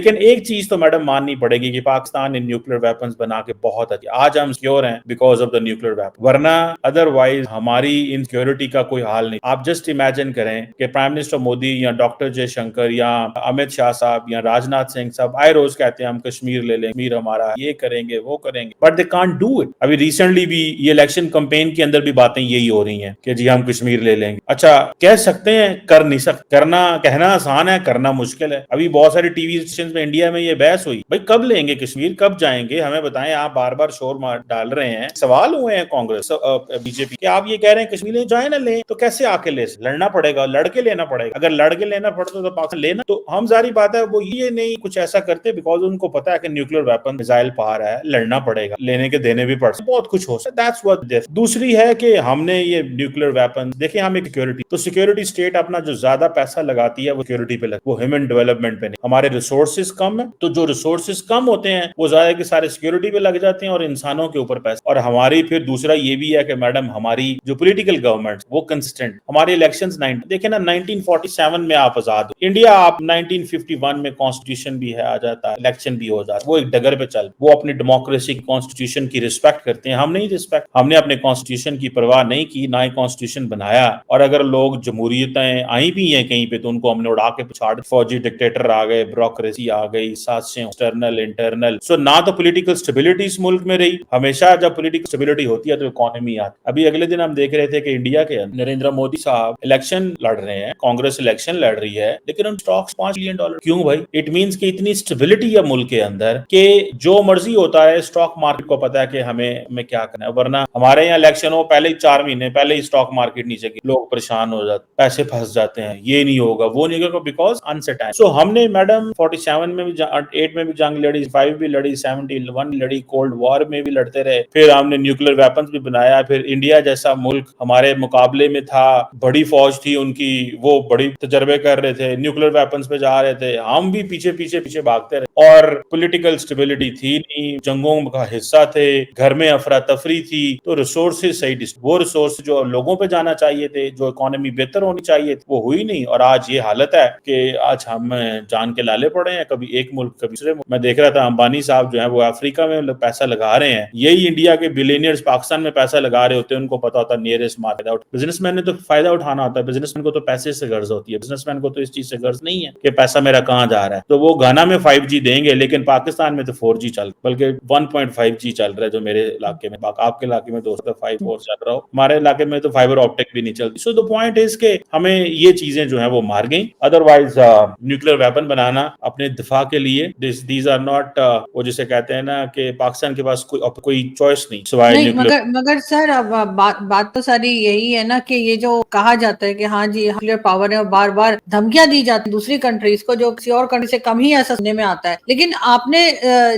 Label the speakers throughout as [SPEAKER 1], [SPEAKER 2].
[SPEAKER 1] लेकिन एक चीज तो मैडम माननी पड़ेगी कि पाकिस्तान ने न्यूक्लियर वेपन्स बना के बहुत अच्छी, आज हम सिक्योर हैं because of the nuclear weapon, वरना अदरवाइज हमारी इनसिक्योरिटी का कोई हाल नहीं। आप जस्ट इमेजिन करें कि प्राइम मिनिस्टर मोदी या डॉक्टर जयशंकर या अमित शाह साहब या राजनाथ सिंह साहब आए रोज कहते हैं हम कश्मीर ले लेंगे, कश्मीर हमारा, ये करेंगे वो करेंगे, but they can't do it. अभी रिसेंटली भी ये इलेक्शन कैंपेन के अंदर भी बातें यही हो रही हैं कि जी हम कश्मीर ले लेंगे। अच्छा, कह सकते हैं, कर नहीं सकते। करना, कहना आसान है, करना मुश्किल है। अभी बहुत सारे टीवी स्टेशन में इंडिया में ये बहस हुई, भाई कब लेंगे कश्मीर, कब जाएंगे, हमें बताएं। आप बार बार शोर डाल रहे हैं, सवाल हुए हैं कांग्रेस बीजेपी के, आप ये कह रहे हैं कश्मीर जाए ना ले, तो कैसे आके ले, लड़ना पड़ेगा, लड़के लेना पड़ेगा। अगर लड़के लेना पड़ता तो पाकिस्तान लेना, तो हम जारी बात है वो ये नहीं कुछ ऐसा करते बिकॉज उनको पता है कि न्यूक्लियर वेपन मिसाइल पार है, लड़ना पड़ेगा, लेने के देने भी पड़, बहुत कुछ हो सकता है। दूसरी है कि हमने ये न्यूक्लियर वेपन देखिए, हम एक सिक्योरिटी, तो सिक्योरिटी स्टेट अपना जो ज्यादा पैसा लगाती है वो सिक्योरिटी पे लगता है, वो ह्यूमन डेवलपमेंट पे नहीं। हमारे रिसोर्सेज कम है, तो जो रिसोर्सेज कम होते हैं वो ज्यादा के सारे सिक्योरिटी पे लग जाते हैं और इंसानों के ऊपर पैसा। और हमारी फिर दूसरा ये भी है कि मैडम हमारी जो पॉलिटिकल गवर्नमेंट वो कंसिस्टेंट, हमारे इलेक्शंस देखिए ना 1947 में आप आजाद हो इंडिया, आप 1951 में कॉन्स्टिट्यूशन भी है आ जाता है, इलेक्शन भी हो जाता है, वो एक डगर पे चल, वो अपनी डेमोक्रेसी कॉन्स्टिट्यूशन की रिस्पेक्ट करते हैं, हम नहीं रिस्पेक्ट, हमने अपने कॉन्स्टिट्यूशन की परवाह नहीं की, ना ही कॉन्स्टिट्यूशन बनाया। और अगर लोग जमहूरियतें आई भी हैं कहीं पे तो उनको हमने उड़ा के पिछाड़, फौजी डिक्टेटर आ गए, ब्यूरोक्रेसी आ गई, साजिशें एक्सटर्नल इंटरनल, सो ना तो पॉलिटिकल स्टेबिलिटी इस मुल्क में रही। हमेशा जब पॉलिटिकल स्टेबिलिटी होती है तो इकोनॉमी आती। अभी अगले दिन हम देख रहे थे कि इंडिया के नरेंद्र मोदी साहब इलेक्शन लड़ रहे हैं, कांग्रेस इलेक्शन लड़ रही है, लेकिन उन स्टॉक्स $5 बिलियन। क्यों भाई? इट मींस कि इतनी स्टेबिलिटी है मुल्क के अंदर कि जो मर्जी होता है, स्टॉक मार्केट को पता है कि हमें क्या करना है। वरना हमारे यहाँ इलेक्शन हो पहले ही 4 महीने पहले ही स्टॉक मार्केट नीचे की, लोग परेशान हो जाते, पैसे फंस जाते हैं, ये नहीं होगा वो नहीं होगा बिकॉज अनसर्टेन। सो हमने मैडम 47 में भी 8 में भी जंग लड़ी, 5 भी लड़ी, 71 लड़ी, कोल्ड वॉर में भी लड़ते रहे, फिर हमने न्यूक्लियर वेपन्स भी बनाया, फिर इंडिया जैसा मुल्क हमारे मुकाबले में था, बड़ी फौज थी उनकी, वो बड़ी तजर्बे कर रहे थे, न्यूक्लियर वेपन्स पे जा रहे थे, हम भी पीछे पीछे पीछे भागते रहे। और पॉलिटिकल स्टेबिलिटी थी नहीं, जंगों का हिस्सा थे, घर में अफरा तफरी थी, तो रिसोर्सेज सही, वो रिसोर्स जो लोगों पे जाना चाहिए थे, जो इकोनॉमी बेहतर होनी चाहिए थी, वो हुई नहीं। और आज ये हालत है कि आज हम जान के लाले पड़े हैं, कभी एक मुल्क कभी दूसरे मुल्क। मैं देख रहा था अंबानी साहब जो है वो अफ्रीका में पैसा लगा रहे हैं, यही इंडिया के बिलियनियर्स पाकिस्तान में पैसा लगा रहे होते हैं, उनको पता होता है नियरेस्ट मार्केट आउट। बिजनेसमैन ने तो फायदा उठाना होता है, बिजनेसमैन को तो पैसे से गर्ज होती है, बिजनेसमैन को तो इस चीज से गर्ज नहीं है कि पैसा मेरा कहाँ जा रहा है। तो वो घाना में 5G देंगे, लेकिन पाकिस्तान में तो 4G चल, बल्कि 1.5G चल रहा है जो मेरे इलाके में, आपके इलाके में दोस्तों 5-4 चल रहा हो, हमारे इलाके में तो फाइबर ऑप्टिक भी नहीं चलती। सो द पॉइंट इज के हमें ये चीजें जो है वो मार गई। अदरवाइज न्यूक्लियर वेपन बनाना अपने दिफा के लिए, दीज आर नॉट, वो जिसे कहते हैं ना कि पाकिस्तान के पास कोई चॉइस नहीं सिवाय
[SPEAKER 2] नहीं,
[SPEAKER 1] न्यूक्लियर।
[SPEAKER 2] मगर सर अब बात तो सारी यही है ना कि ये जो कहा जाता है कि हाँ जी न्यूक्लियर पावर है और बार बार धमकियां दी जाती है दूसरी कंट्रीज को, जो किसी और कंट्री से कम ही ऐसा सुनने में आता है। लेकिन आपने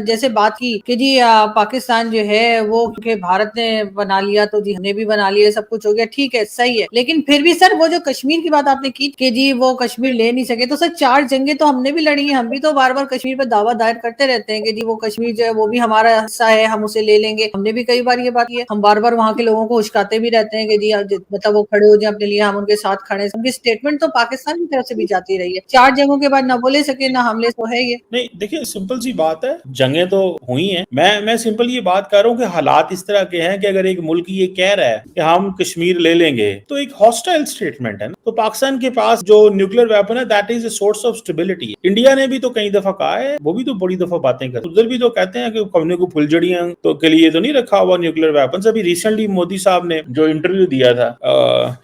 [SPEAKER 2] जैसे बात की कि जी पाकिस्तान जो है वो क्योंकि भारत ने बना लिया तो जी हमने भी बना लिया, सब कुछ हो गया, ठीक है सही है। लेकिन फिर भी सर वो जो कश्मीर की बात आपने की कि जी वो कश्मीर ले नहीं सके, तो सर 4 जंगें तो हमने भी लड़ी है, हम भी तो बार बार कश्मीर पर दावा दायर करते रहते हैं कि जी वो कश्मीर जो है वो भी हमारा हिस्सा है, हम उसे ले लेंगे। हमने भी कई बार ये बात की है, हम बार बार वहां के लोगों को उश्काते भी रहते हैं कि जी मतलब वो खड़े हो जाए अपने लिए, हम उनके साथ खड़े। उनकी स्टेटमेंट तो पाकिस्तान की तरफ से भी जाती रही है, 4 जंगों के बाद ना बोले सके ना हमले, तो है ये
[SPEAKER 1] नहीं। देखिए सिंपल सी बात है, जंगें तो हुई हैं, मैं सिंपल ये बात कर रहा हूँ कि हालात इस तरह के हैं कि अगर एक मुल्क ये कह रहा है कि हम कश्मीर ले लेंगे तो एक हॉस्टाइल स्टेटमेंट है ना। तो पाकिस्तान के पास जो न्यूक्लियर वेपन है that is a source of stability. India ने भी तो कई दफा कहा है, वो भी तो बड़ी दफा बातें करते, उधर भी तो कहते हैं कि हमने को फुलझड़ियां तो के लिए तो नहीं रखा हुआ न्यूक्लियर वेपन। अभी रिसेंटली मोदी साहब ने जो इंटरव्यू दिया था,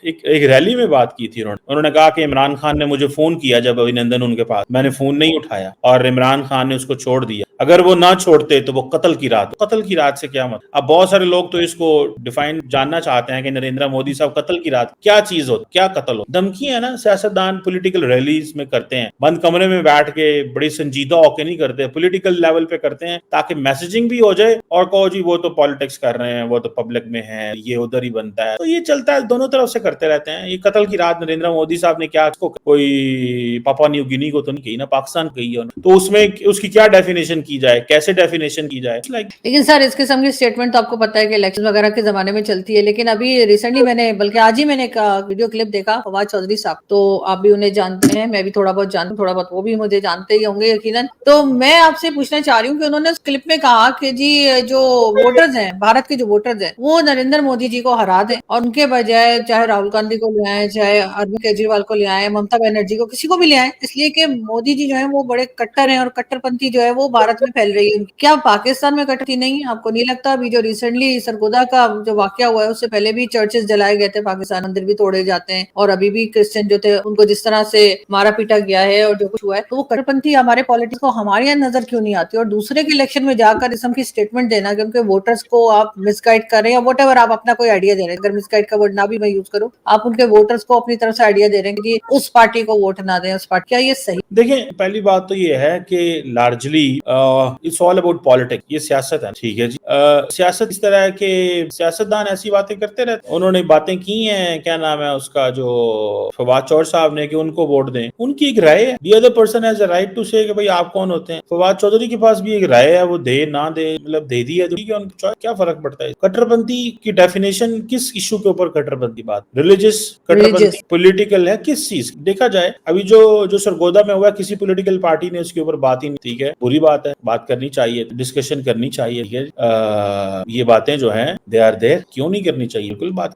[SPEAKER 1] एक रैली में बात की थी, उन्होंने कहा कि इमरान खान ने मुझे फोन किया जब अभिनंदन उनके पास, मैंने फोन नहीं उठाया और इमरान खान ने उसको छोड़ दिया। अगर वो ना छोड़ते तो वो कत्ल की रात, कत्ल की रात से क्या मतलब। अब बहुत सारे लोग तो इसको डिफाइन जानना चाहते हैं कि नरेंद्र मोदी साहब कत्ल की रात क्या चीज हो, क्या कत्ल हो। धमकी है ना, सियासतदान पॉलिटिकल रैलीज में करते हैं, बंद कमरे में बैठ के बड़ी संजीदा होके नहीं करते, पॉलिटिकल लेवल पे करते हैं ताकि मैसेजिंग भी हो जाए और कहो जी वो तो पॉलिटिक्स कर रहे हैं, वो तो पब्लिक में है, ये उधर ही बनता है। तो ये चलता है, दोनों तरफ से करते रहते हैं। ये कत्ल की रात नरेंद्र मोदी साहब ने क्या कोई पापा न्यू गिनी को तो नहीं कही ना, पाकिस्तान कही है, तो उसमें उसकी क्या डेफिनेशन की जाए, कैसे डेफिनेशन की जाए?
[SPEAKER 2] लेकिन सर इस किस्म की स्टेटमेंट तो आपको पता है कि इलेक्शन वगैरह के जमाने में चलती है, लेकिन अभी रिसेंटली मैंने, बल्कि आज ही मैंने एक वीडियो क्लिप देखा फवाद चौधरी साहब, तो आप भी उन्हें जानते हैं, मैं भी थोड़ा बहुत जानती हूँ, थोड़ा बहुत वो भी मुझे जानते ही होंगे यकीनन। तो मैं आपसे पूछना चाह रही हूँ कि उन्होंने उस क्लिप में कहा कि जी जो वोटर्स हैं, भारत के जो वोटर्स हैं, वो नरेंद्र मोदी जी को हरा दें और उनके बजाय चाहे राहुल गांधी को ले आए, चाहे अरविंद केजरीवाल को ले आए, ममता बनर्जी को, किसी को भी ले आए, इसलिए कि मोदी जी जो है वो बड़े कट्टर हैं और कट्टरपंथी जो है वो भारत में फैल रही है। क्या पाकिस्तान में कट्टरपंथी नहीं? आपको नहीं लगता? अभी जो रिसेंटली सरगोदा का जो वाकया हुआ है उससे पहले भी चर्चेस जलाए गए थे, पाकिस्तान मंदिर भी तोड़े जाते हैं, और अभी भी क्रिश्चियन जो थे उनको जिस तरह से मारा पीटा गया है और जो कुछ हुआ है, तो वो कट्टरपंथी हमारे पॉलिटिक्स को हमारे यहाँ नजर क्यों नहीं आती? और दूसरे के इलेक्शन में जाकर इस की स्टेटमेंट देना कि उनके वोटर्स को आप मिसगाइड कर रहे हैं, या वट एवर आप अपना कोई आइडिया दे रहे हैं, अगर मिसगाइड का वर्ड ना भी मैं यूज करूँ, आप उनके वोटर्स को अपनी तरफ से आइडिया दे रहे हैं कि उस पार्टी को वोट ना दें, उस पार्टी, क्या ये सही?
[SPEAKER 1] देखिए, पहली बात तो ये है कि largely it's all about politics, ये सियासत है, ठीक है जी। सियासत इस तरह है कि सियासतदान ऐसी बातें करते रहते, उन्होंने बातें की हैं, क्या नाम है उसका, जो फवाद चौधरी साहब ने, कि उनको वोट दें, उनकी एक राय है, the other person has a right to say कि भाई आप कौन होते हैं। फवाद चौधरी के पास भी एक राय है, वो दे ना दे, मतलब दे दी है तो ठीक है, उनकी चॉइस, क्या फर्क पड़ता है। कट्टरपंथी की डेफिनेशन किस इशू के ऊपर कट्टरपंथी? बात रिलीजियस कट्टरपंथी, पॉलिटिकल है, किस चीज? देखा जाए अभी जो सरगोदा में हुआ, किसी पॉलिटिकल पार्टी ने उसके ऊपर बात ही नहीं, ठीक है, बुरी बात है, बात करनी चाहिए, डिस्कशन करनी चाहिए, ठीक है। ये बातें जो हैं दे आर देयर, क्यों नहीं करनी चाहिए? बिल्कुल बात,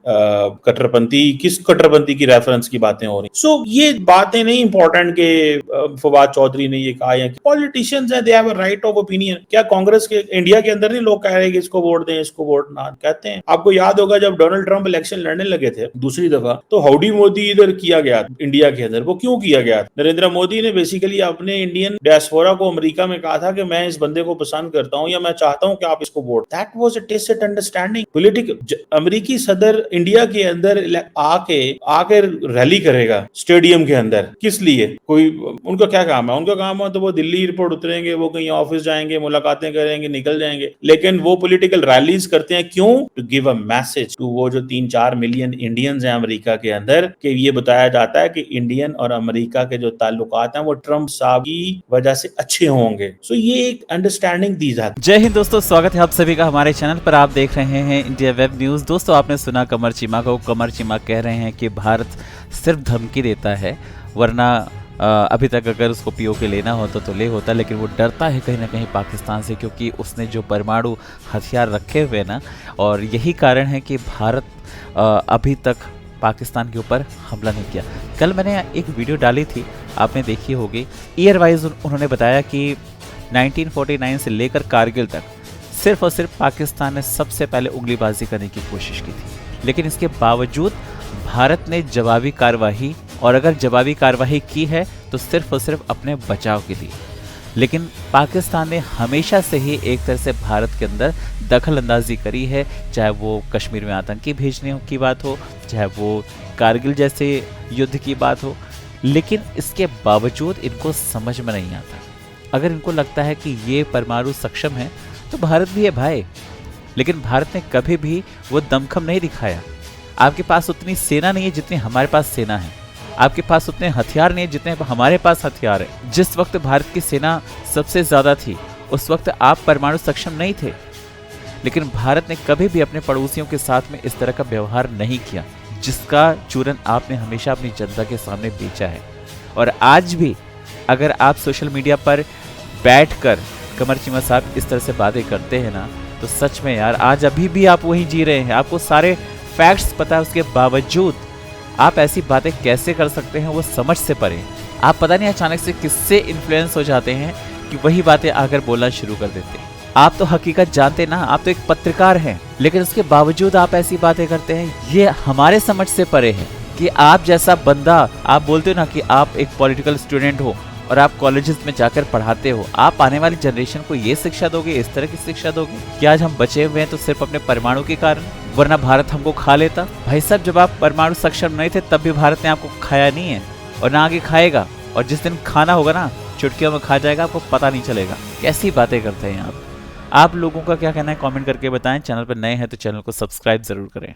[SPEAKER 1] कट्टरपंथी, किस कट्टरपंथी की रेफरेंस की बातें हो रही? सो ये बातें नहीं इंपॉर्टेंट के फवाद चौधरी ने ये कहा है कि पॉलिटिशियंस हैं, they have a right of opinion. क्या कांग्रेस के इंडिया के अंदर नहीं लोग कह रहे हैं कि इसको वोट दें, इसको वोट ना कहते हैं? आपको याद होगा जब डोनाल्ड ट्रंप इलेक्शन लड़ने लगे थे दूसरी दफा, तो हाउडी मोदी इधर किया गया इंडिया के अंदर, वो क्यों किया गया? नरेंद्र मोदी ने बेसिकली अपने इंडियन डायस्पोरा को अमेरिका में कहा था कि मैं इस बंदे को पसंद करता हूं, या मैं चाहता हूं कि आप इसको vote. That was a tacit understanding. Political अमेरिकी सदर इंडिया के अंदर आके रैली करेगा स्टेडियम के अंदर, किस लिए? कोई उनका क्या काम है? उनका काम है तो वो दिल्ली एयरपोर्ट उतरेंगे, वो कहीं ऑफिस जाएंगे, मुलाकातें करेंगे, निकल जाएंगे, लेकिन वो पॉलिटिकल रैलीज करते हैं क्यों? To give a message to वो जो 3-4 मिलियन इंडियंस हैं अमेरिका के अंदर, कि ये बताया जाता है कि इंडियन और अमेरिका के जो ताल्लुकात हैं वो ट्रंप साहब की वजह से अच्छे होंगे। सो ये एक अंडरस्टैंडिंग दी जाती है।
[SPEAKER 3] जय हिंद दोस्तों, स्वागत है आप सभी का हमारे चैनल पर। आप देख रहे हैं इंडिया वेब न्यूज। दोस्तों, आपने सुना कमर चीमा को। कमर चीमा कह रहे हैं कि भारत सिर्फ धमकी देता है, वरना अभी तक अगर उसको पीओके लेना होता तो ले होता, लेकिन वो डरता है कहीं ना कहीं पाकिस्तान से, क्योंकि उसने जो परमाणु हथियार रखे हुए ना, और यही कारण है कि भारत अभी तक पाकिस्तान के ऊपर हमला नहीं किया। कल मैंने एक वीडियो डाली थी, आपने देखी होगी। ईयर वाइज उन्होंने बताया कि 1949 से लेकर कारगिल तक सिर्फ और सिर्फ पाकिस्तान ने सबसे पहले उंगलीबाजी करने की कोशिश की थी, लेकिन इसके बावजूद भारत ने जवाबी कार्रवाई, और अगर जवाबी कार्रवाई की है तो सिर्फ और सिर्फ अपने बचाव के लिए। लेकिन पाकिस्तान ने हमेशा से ही एक तरह से भारत के अंदर दखल अंदाजी करी है, चाहे वो कश्मीर में आतंकी भेजने की बात हो, चाहे वो कारगिल जैसे युद्ध की बात हो, लेकिन इसके बावजूद इनको समझ में नहीं आता। अगर इनको लगता है कि ये परमाणु सक्षम है तो भारत भी है भाई, लेकिन भारत ने कभी भी वो दमखम नहीं दिखाया। आपके पास उतनी सेना नहीं है जितनी हमारे पास सेना है, आपके पास उतने हथियार नहीं है जितने हमारे पास हथियार है। जिस वक्त भारत की सेना सबसे ज्यादा थी उस वक्त आप परमाणु सक्षम नहीं थे, लेकिन भारत ने कभी भी अपने पड़ोसियों के साथ में इस तरह का व्यवहार नहीं किया, जिसका चूरन आपने हमेशा अपनी जनता के सामने बेचा है। और आज भी अगर आप सोशल मीडिया पर बैठकर कमर चीमा साहब इस तरह से बातें करते हैं ना, तो सच में यार आज अभी भी आप वहीं जी रहे हैं, आपको सारे फैक्ट्स पता है, उसके बावजूद आप ऐसी बातें कैसे कर सकते हैं, वो समझ से परे। आप पता नहीं अचानक से किससे इन्फ्लुएंस हो जाते हैं कि वही बातें आकर बोलना शुरू कर देते हैं। आप तो हकीकत जानते ना, आप तो एक पत्रकार हैं, लेकिन उसके बावजूद आप ऐसी बातें करते हैं, ये हमारे समझ से परे है। कि आप जैसा बंदा, आप बोलते हो ना कि आप एक पॉलिटिकल स्टूडेंट हो और आप कॉलेजेस में जाकर पढ़ाते हो, आप आने वाली जनरेशन को ये शिक्षा दोगे, इस तरह की शिक्षा दोगे कि आज हम बचे हुए हैं तो सिर्फ अपने परमाणु के कारण, वरना भारत हमको खा लेता। भाई साहब, जब आप परमाणु सक्षम नहीं थे तब भी भारत ने आपको खाया नहीं है और ना आगे खाएगा, और जिस दिन खाना होगा ना चुटकियों में खा जाएगा, आपको पता नहीं चलेगा। कैसी बातें करते हैं आप लोगों का क्या कहना है कमेंट करके बताएं। चैनल पर नए हैं तो चैनल को सब्सक्राइब जरूर करें।